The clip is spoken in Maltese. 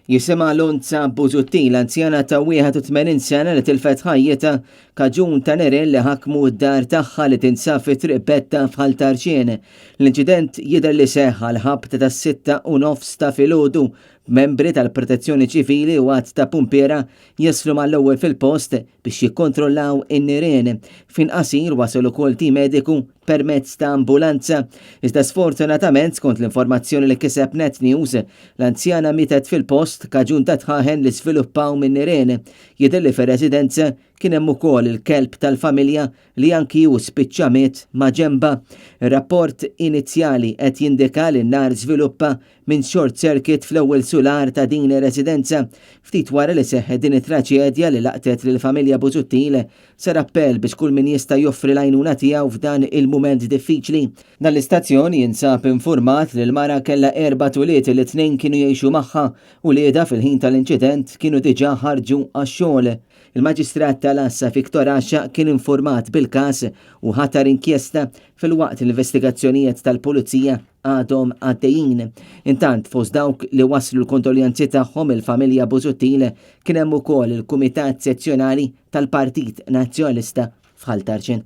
Jisima Lonza Busuttil, anzjana ta' 81 sena li tilfet ħajjita kaġun ta' nirien li ħakmu d-dar tagħha li tinsab fi triq Betta f'Ħaltarċien. L-inċident jidher li seħħa l-ħabt ta' 6:30 ta' filgħodu. Membri tal-Protezzjoni Ċivili u għadd ta' pumpiera jaslu mal-ewwel fil-post biex jikkontrollaw in-nirien. F'inqasir wasal ukoll tim mediku permezz ta' ambulanza. Iżda sfortunatament skont l-informazzjoni li kiseb Net News, l-anzjana mietet fil-post kaġun ta' tħaħen li sviluppaw minn nirien. Jidher li fir-residenza kien hemm ukoll il-kelb tal-familja li anki hu spiċċa miet ma' ġenba. Ir-rapport inizjali qed jindika li n-nar żviluppa minn short circuit fl-ewwel sular ta' din ir-residenza. Ftit wara li seħħet din it-traċedja li laqtet lill-familja Busuttil sar appell biex kull min jista' joffri l-għajnuna tiegħu f'dan il-mument diffiċli. Dan l-istazzjon jinsab infurmat li l-mara kellha 4 twieliet li 2 kienu jgħixu magħha u lieda fil-ħin tal-inċident kienu diġà ħarġu għax-xogħol. Il-Maġistrat tal-Assa Viktor Axxa kien infurmat bil-każ u ħatar inkjesta fil-waqt l-investigazzjonijiet tal-Pulizija għadhom għaddejjin. Intant fost dawk li waslu l-kondoljanzi tagħhom il-familja Busuttil kien hemm ukoll il-Kumitat Sezzjonali tal-Partit Nazzjonalista f'Ħaltarċien.